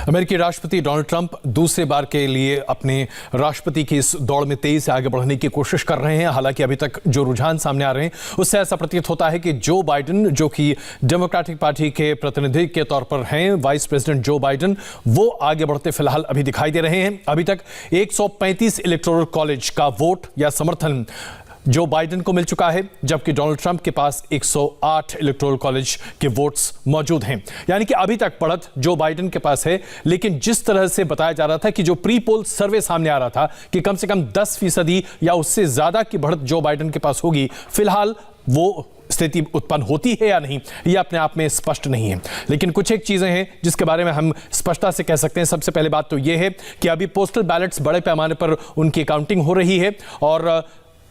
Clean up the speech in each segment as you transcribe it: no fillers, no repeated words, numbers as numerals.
अमेरिकी राष्ट्रपति Donald Trump दूसरे बार के लिए अपने राष्ट्रपति की इस दौड़ में तेजी से आगे बढ़ने की कोशिश कर रहे हैं। हालांकि अभी तक जो रुझान सामने आ रहे हैं उससे ऐसा प्रतीत होता है कि जो बाइडेन, जो कि डेमोक्रेटिक पार्टी के प्रतिनिधि के तौर पर हैं, वाइस प्रेसिडेंट जो बाइडेन, वो आगे बढ़ते फिलहाल अभी दिखाई दे रहे हैं। अभी तक 135 इलेक्टोरल कॉलेज का वोट या समर्थन जो बाइडेन को मिल चुका है, जबकि डोनाल्ड ट्रंप के पास 108 इलेक्टोरल कॉलेज के वोट्स मौजूद हैं। यानी कि अभी तक बढ़त जो बाइडेन के पास है, लेकिन जिस तरह से बताया जा रहा था कि जो प्री पोल सर्वे सामने आ रहा था कि कम से कम 10% या उससे ज्यादा की बढ़त जो बाइडेन के पास होगी, फिलहाल वो स्थिति उत्पन्न होती है या नहीं, यह अपने आप में स्पष्ट नहीं है। लेकिन कुछ एक चीजें हैं जिसके बारे में हम स्पष्टता से कह सकते हैं। सबसे पहले बात तो यह है कि अभी पोस्टल बैलेट्स बड़े पैमाने पर उनकी काउंटिंग हो रही है और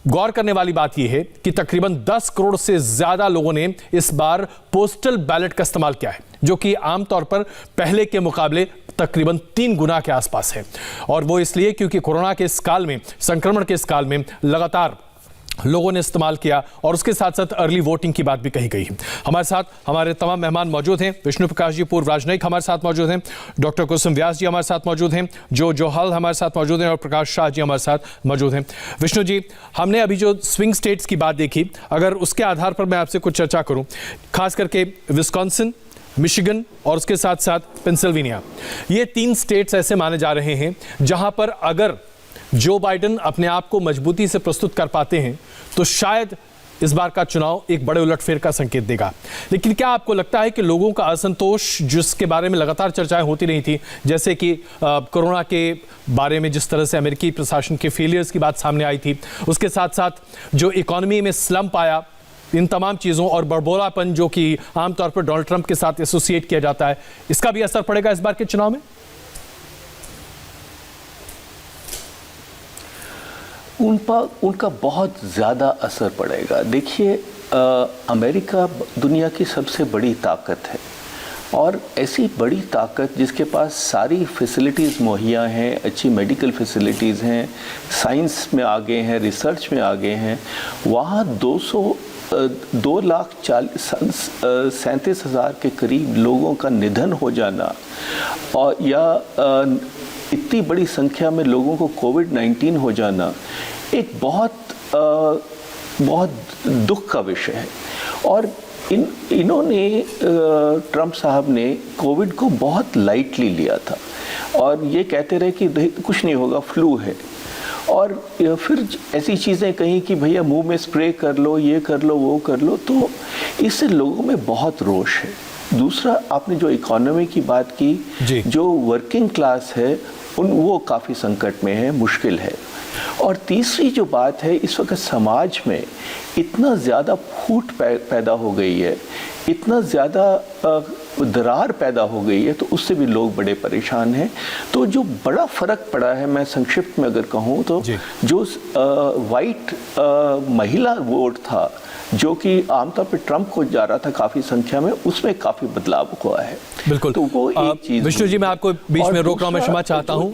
गौर करने वाली बात यह है कि तकरीबन 10 करोड़ से ज्यादा लोगों ने इस बार पोस्टल बैलेट का इस्तेमाल किया है, जो कि आमतौर पर पहले के मुकाबले तकरीबन 3 गुना के आसपास है। और वो इसलिए क्योंकि कोरोना के इस काल में, संक्रमण के इस काल में लगातार लोगों ने इस्तेमाल किया और उसके साथ साथ अर्ली वोटिंग की बात भी कही गई है। हमारे साथ हमारे तमाम मेहमान मौजूद हैं। विष्णु प्रकाश जी, पूर्व राजनयिक, हमारे साथ मौजूद हैं। डॉक्टर कुसुम व्यास जी हमारे साथ मौजूद हैं। जो जोहल हमारे साथ मौजूद हैं और प्रकाश शाह जी हमारे साथ मौजूद हैं। विष्णु जी, हमने अभी जो स्विंग स्टेट्स की बात देखी, अगर उसके आधार पर मैं आपसे कुछ चर्चा करूं, खास करके विस्कॉन्सिन, मिशिगन और उसके साथ साथ पेंसिल्वेनिया, ये 3 स्टेट्स ऐसे माने जा रहे हैं जहां पर अगर जो बाइडेन अपने आप को मजबूती से प्रस्तुत कर पाते हैं तो शायद इस बार का चुनाव एक बड़े उलटफेर का संकेत देगा। लेकिन क्या आपको लगता है कि लोगों का असंतोष, जिसके बारे में लगातार चर्चाएं होती रही थी, जैसे कि कोरोना के बारे में जिस तरह से अमेरिकी प्रशासन के फेलियर्स की बात सामने आई थी, उसके साथ साथ जो इकोनॉमी में स्लंप आया, इन तमाम चीज़ों और बड़बोलापन जो कि आमतौर पर डोनाल्ड ट्रंप के साथ एसोसिएट किया जाता है, इसका भी असर पड़ेगा इस बार के चुनाव में? उनका बहुत ज़्यादा असर पड़ेगा। देखिए, अमेरिका दुनिया की सबसे बड़ी ताकत है और ऐसी बड़ी ताकत जिसके पास सारी फैसिलिटीज़ मुहैया हैं, अच्छी मेडिकल फैसिलिटीज़ हैं, साइंस में आगे हैं, रिसर्च में आगे हैं, वहाँ 2,37,000 के करीब लोगों का निधन हो जाना और या इतनी बड़ी संख्या में लोगों को कोविड-19 हो जाना एक बहुत दुख का विषय है। और इन्होंने ट्रंप साहब ने कोविड को बहुत लाइटली लिया था और ये कहते रहे कि कुछ नहीं होगा, फ्लू है। और फिर ऐसी चीज़ें कहीं कि भैया मुंह में स्प्रे कर लो, ये कर लो, वो कर लो, तो इससे लोगों में बहुत रोष है। दूसरा, आपने जो इकोनॉमी की बात की, जो वर्किंग क्लास है वो काफ़ी संकट में है, मुश्किल है। और तीसरी जो बात है, इस वक्त समाज में इतना ज़्यादा फूट पैदा हो गई है, इतना ज़्यादा दरार पैदा हो गई है, तो उससे भी लोग बड़े परेशान हैं। तो जो बड़ा फ़र्क पड़ा है, मैं संक्षिप्त में अगर कहूँ तो, जो वाइट महिला वोट था जो कि आमतौर पर ट्रंप को जा रहा था काफ़ी संख्या में, उसमें काफ़ी बदलाव हुआ है। बिल्कुल। तो वो एक चीज़। विष्णु जी, मैं आपको बीच में रोक रहा हूं, मैं क्षमा चाहता हूं,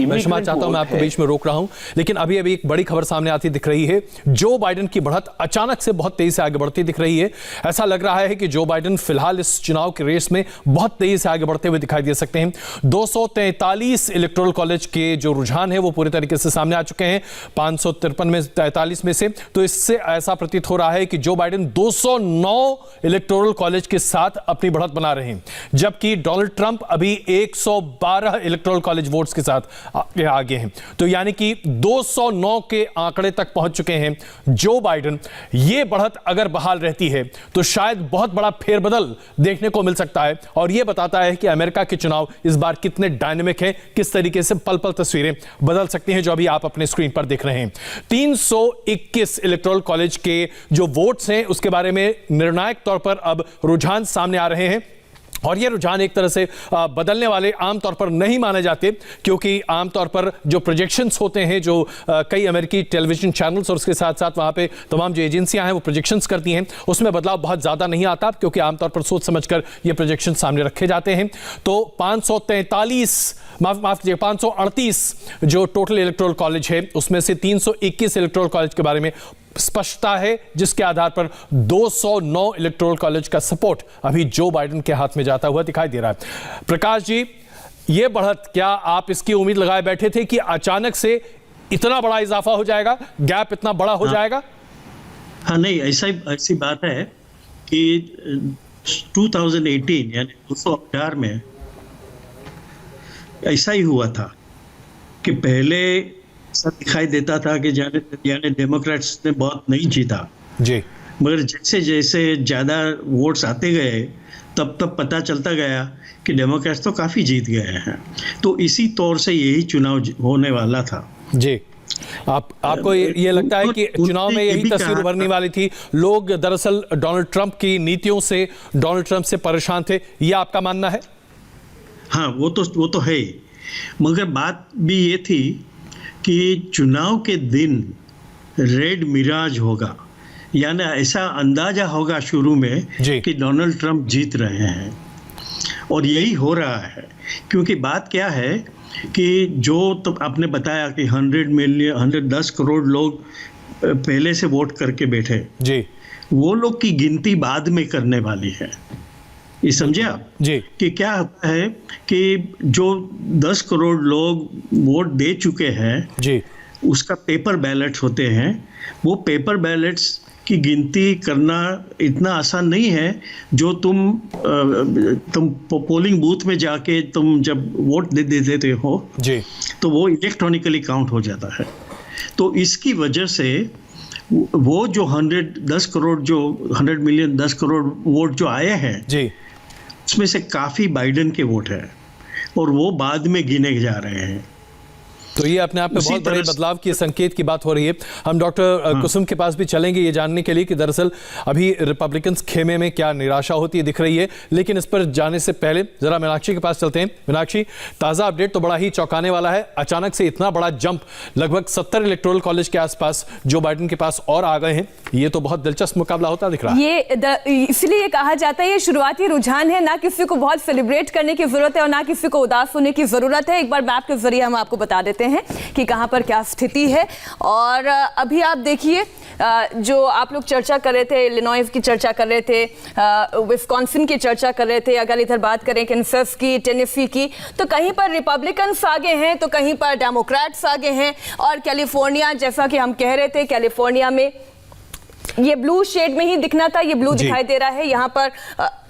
मैं आपको बीच में रोक रहा हूं, लेकिन अभी एक बड़ी खबर सामने आती दिख रही है। जो बाइडेन की बढ़त अचानक से बहुत तेजी से आगे बढ़ती दिख रही है। ऐसा लग रहा है कि जो बाइडेन फिलहाल इस चुनाव की रेस में बहुत तेजी से आगे बढ़ते हुए दिखाई दे सकते हैं। 243 इलेक्टोरल कॉलेज के जो रुझान है वो पूरी तरीके से सामने आ चुके हैं 553 में 43 में से। तो इससे ऐसा प्रतीत हो रहा है कि जो बाइडेन 209 इलेक्टोरल कॉलेज के साथ अपनी बढ़त बना रहे हैं, जबकि डोनाल्ड ट्रंप अभी 112 इलेक्टोरल कॉलेज वोट्स के साथ आगे हैं। तो यानी कि 209 के आंकड़े तक पहुंच चुके हैं जो बाइडेन। ये बढ़त अगर बहाल रहती है तो शायद बहुत बड़ा फेरबदल देखने को मिल सकता है और यह बताता है कि अमेरिका के चुनाव इस बार कितने डायनेमिक हैं, किस तरीके से पल पल तस्वीरें बदल सकती हैं, जो अभी आप अपने स्क्रीन पर देख रहे हैं। 321 इलेक्टोरल कॉलेज के जो वोट्स हैं उसके बारे में निर्णायक तौर पर अब रुझान सामने आ रहे हैं और ये रुझान एक तरह से बदलने वाले आमतौर पर नहीं माने जाते, क्योंकि आमतौर पर जो प्रोजेक्शंस होते हैं, जो कई अमेरिकी टेलीविजन चैनल्स और उसके साथ साथ वहाँ पे तमाम जो एजेंसियां हैं वो प्रोजेक्शंस करती हैं, उसमें बदलाव बहुत ज़्यादा नहीं आता, क्योंकि आमतौर पर सोच समझकर ये प्रोजेक्शन सामने रखे जाते हैं। तो 538 जो टोटल इलेक्टोरल कॉलेज है उसमें से 321 इलेक्टोरल कॉलेज के बारे में स्पष्टता है, जिसके आधार पर 209 इलेक्टोरल कॉलेज का सपोर्ट अभी जो बाइडेन के हाथ में जाता हुआ दिखाई दे रहा है। प्रकाश जी, ये बढ़त, क्या आप इसकी उम्मीद लगाए बैठे थे कि अचानक से इतना बड़ा इजाफा हो जाएगा, गैप इतना बड़ा हो जाएगा? हाँ, नहीं, ऐसी बात है कि 2018 यानी 2018 में ऐसा ही हुआ था कि पहले ऐसा दिखाई देता था कि यानी डेमोक्रेट्स ने बहुत नहीं जीता जी, मगर जैसे जैसे ज़्यादा वोट्स आते गए तब पता चलता गया कि डेमोक्रेट्स तो काफ़ी जीत गए हैं। तो इसी तौर से यही चुनाव होने वाला था। जी। आपको ये लगता है कि चुनाव में यही तस्वीर उभरने वाली थी? लोग दरअसल डोनाल्ड ट्रंप की नीतियों से, डोनाल्ड ट्रंप से परेशान थे, ये आपका मानना है? हाँ, वो तो है ही, मगर बात भी ये थी कि चुनाव के दिन रेड मिराज होगा, यानी ऐसा अंदाजा होगा शुरू में कि डोनाल्ड ट्रंप जीत रहे हैं, और यही हो रहा है। क्योंकि बात क्या है कि जो तो आपने बताया कि 110 करोड़ लोग पहले से वोट करके बैठे जी, वो लोग की गिनती बाद में करने वाली है। ये समझे आप जी कि क्या होता है कि जो 10 करोड़ लोग वोट दे चुके हैं जी, उसका पेपर बैलेट्स होते हैं। वो पेपर बैलेट्स की गिनती करना इतना आसान नहीं है जो तुम पोलिंग बूथ में जाके तुम जब वोट दे देते हो जी, तो वो इलेक्ट्रॉनिकली काउंट हो जाता है। तो इसकी वजह से वो जो 100 मिलियन 10 करोड़ वोट जो आए हैं जी, उसमें से काफ़ी बाइडेन के वोट है और वो बाद में गिने जा रहे हैं। तो ये अपने आप में बहुत बड़े बदलाव के संकेत की बात हो रही है। हम डॉक्टर कुसुम के पास भी चलेंगे ये जानने के लिए कि दरअसल अभी रिपब्लिकन्स खेमे में क्या निराशा होती है दिख रही है, लेकिन इस पर जाने से पहले जरा मीनाक्षी के पास चलते हैं। मीनाक्षी, ताज़ा अपडेट तो बड़ा ही चौंकाने वाला है। अचानक से इतना बड़ा जंप, लगभग 70 इलेक्टोरल कॉलेज के आसपास जो बाइडेन के पास और आ गए हैं, ये तो बहुत दिलचस्प मुकाबला होता दिख रहा है। ये इसलिए कहा जाता है ये शुरुआती रुझान है, ना किसी को बहुत सेलिब्रेट करने की जरूरत है और ना किसी को उदास होने की जरूरत है। एक बार मैप के जरिए हम आपको बता देते हैं कि कहां पर क्या स्थिति है। और अभी आप देखिए, जो आप लोग चर्चा कर रहे थे, इलिनॉइस की चर्चा कर रहे थे, विस्कॉन्सिन की चर्चा कर रहे थे, अगर इधर बात करें कैंसस की, टेनेसी की, तो कहीं पर रिपब्लिकन्स आगे हैं तो कहीं पर डेमोक्रेट्स आगे हैं। और कैलिफोर्निया, जैसा कि हम कह रहे थे, कैलिफोर्निया में ये ब्लू शेड में ही दिखना था, ये ब्लू दिखाई दे रहा है यहाँ पर,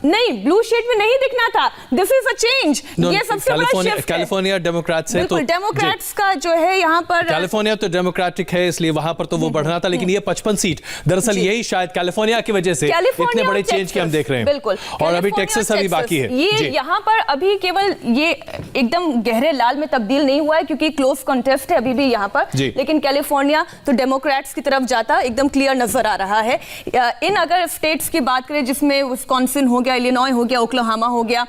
नहीं, ब्लू शेड में नहीं दिखना था। दिस इज अ चेंज, ये सबसे बड़ा शिफ्ट है। कैलिफोर्निया डेमोक्रेट्स है, तो डेमोक्रेट्स का जो है यहाँ पर, कैलिफोर्निया तो डेमोक्रेटिक है, इसलिए वहां पर तो वो बढ़ना था, लेकिन ये 55 सीट दरअसल यही शायद कैलिफोर्निया की वजह से इतने बड़े चेंज के हम देख रहे हैं। बिल्कुल, और अभी टेक्सास अभी बाकी है। ये यहाँ पर अभी केवल ये एकदम गहरे लाल में तब्दील नहीं हुआ है क्योंकि क्लोज कॉन्टेस्ट है अभी भी यहाँ पर, लेकिन कैलिफोर्निया तो डेमोक्रेट्स की तरफ जाता एकदम क्लियर नजर आ रहा है। इन अगर स्टेट्स की बात करें जिसमें विस्कॉन्सिन हो गया, इलिनॉय हो गया, ओक्लाहोमा हो गया,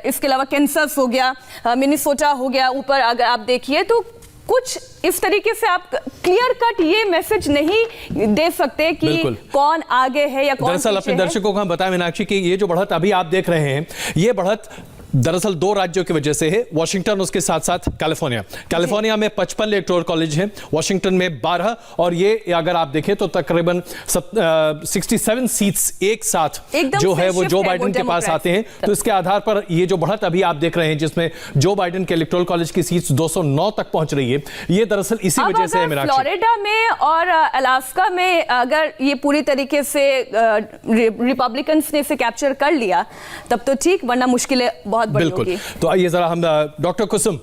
इसके अलावा कैंसस हो गया, मिनेसोटा हो गया, ऊपर अगर आप देखिए तो कुछ इस तरीके से आप क्लियर कट ये मैसेज नहीं दे सकते कि कौन आगे है या कौन पीछे है। दरअसल अपने दर्शकों को हम बताएं मीनाक्षी कि ये जो बढ़त अभी आप देख रहे हैं, ये बढ़त दरअसल 2 राज्यों की वजह से है, वॉशिंगटन उसके साथ साथ कैलिफोर्निया। कैलिफोर्निया में 55 इलेक्टोरल कॉलेज हैं, वॉशिंगटन में 12, और ये अगर आप देखें तो तकरीबन 67 सीट्स एक साथ जो है वो जो बाइडेन के पास आते हैं। तो इसके आधार पर ये जो बढ़त अभी आप देख रहे हैं जिसमें जो बाइडेन के इलेक्टोरल कॉलेज की सीट्स 209 तक पहुंच रही है, ये दरअसल इसी वजह से है। फ्लोरिडा में और अलास्का में अगर ये पूरी तरीके से रिपब्लिकन्स ने इसे कैप्चर कर लिया तब तो ठीक, वरना मुश्किलें बिल्कुल। तो आइए जरा हम डॉक्टर कुसुम,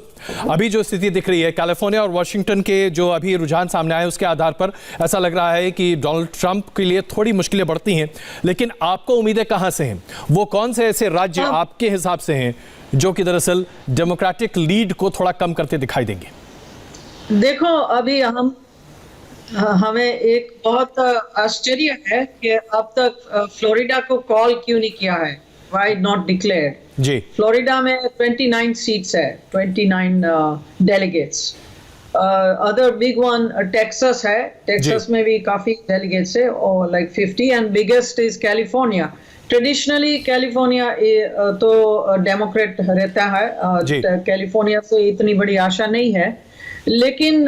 अभी जो स्थिति दिख रही है कैलिफोर्निया और वॉशिंगटन के जो अभी रुझान सामने आए उसके आधार पर ऐसा लग रहा है कि डोनाल्ड ट्रंप के लिए थोड़ी मुश्किलें बढ़ती हैं, लेकिन आपको उम्मीदें कहां से हैं? वो कौन से ऐसे राज्य आपके हिसाब से हैं जो कि दरअसल डेमोक्रेटिक लीड को थोड़ा कम करते दिखाई देंगे? देखो, अभी हमें एक बहुत आश्चर्य है कि अब तक फ्लोरिडा को कॉल क्यों नहीं किया है, why not declared? जी, फ्लोरिडा में 29 सीट्स है, 29 delegates. Other big one Texas है, टेक्सास में भी काफी डेलीगेट्स है, और like 50, and biggest is California. Traditionally California तो डेमोक्रेट रहता है, कैलिफोर्निया से इतनी बड़ी आशा नहीं है, लेकिन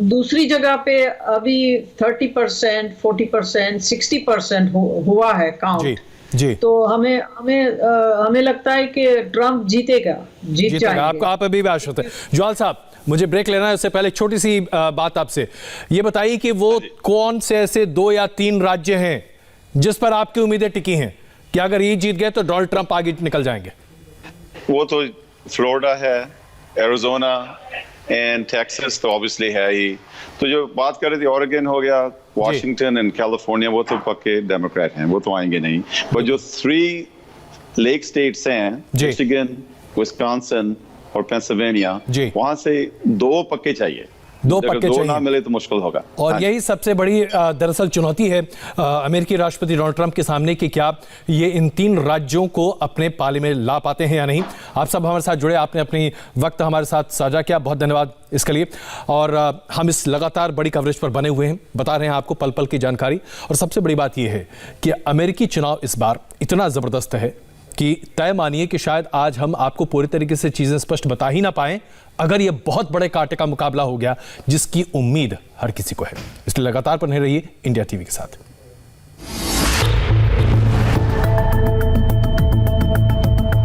दूसरी जगह पे अभी 30%, 40%, 60% हुआ है काउंट जी। तो हमें लगता है कि ट्रम्प जीतेगा, जीत जाएंगे। आपको आप अभी भी आश्वस्त है। ज्वाल साहब, मुझे ब्रेक लेना है, उससे पहले एक छोटी सी बात आपसे ये बताइए कि वो कौन से ऐसे 2 या 3 राज्य हैं जिस पर आपकी उम्मीदें टिकी हैं कि अगर ये जीत गए तो डोनाल्ड ट्रंप आगे निकल जाएंगे? वो तो फ्लोरिडा है, एरिज़ोना एंड टेक्सास तो ऑब्वियसली है ही। तो जो बात कर रहे थे ऑरेगन हो गया, वॉशिंगटन एंड कैलिफोर्निया, वो तो पक्के डेमोक्रेट हैं, वो तो आएंगे नहीं। पर जो 3 लेक स्टेट्स हैं, मिशिगन, विस्कॉन्सिन और पेंसिल्वेनिया, वहां से 2 पक्के चाहिए। 2 पक्के चाहिए, ना मिले तो मुश्किल होगा। और यही सबसे बड़ी दरअसल चुनौती है अमेरिकी राष्ट्रपति डोनाल्ड ट्रंप के सामने कि क्या ये इन 3 राज्यों को अपने पाले में ला पाते हैं या नहीं। आप सब हमारे साथ जुड़े, आपने अपनी वक्त हमारे साथ साझा किया, बहुत धन्यवाद इसके लिए। और हम इस लगातार बड़ी कवरेज पर बने हुए हैं, बता रहे हैं आपको पल पल की जानकारी। और सबसे बड़ी बात यह है कि अमेरिकी चुनाव इस बार इतना जबरदस्त है कि तय मानिए कि शायद आज हम आपको पूरी तरीके से चीजें स्पष्ट बता ही ना पाएं अगर यह बहुत बड़े कांटे का मुकाबला हो गया जिसकी उम्मीद हर किसी को है। इसलिए लगातार बने रहिए इंडिया टीवी के साथ।